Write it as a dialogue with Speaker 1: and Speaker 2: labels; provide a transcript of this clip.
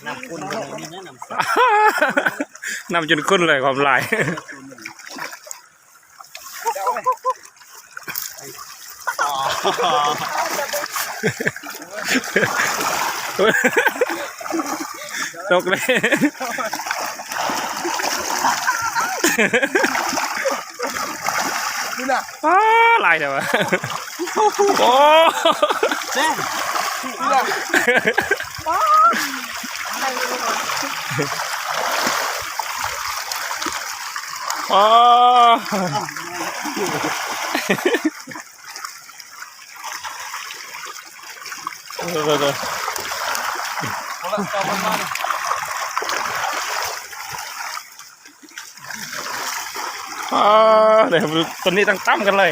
Speaker 1: น้ำคุณนี่นะ
Speaker 2: น้ำจนขึ้นเลยความลายตกเลย
Speaker 3: นี่น่ะ
Speaker 2: ลายเดี๋ยวโอ้
Speaker 1: แม่
Speaker 3: นี่น่ะ
Speaker 2: อ๋อเดี๋ยว
Speaker 3: คนละต่อมา
Speaker 2: เดี๋ยวตัวนี้ตั้งตั้มกันเลย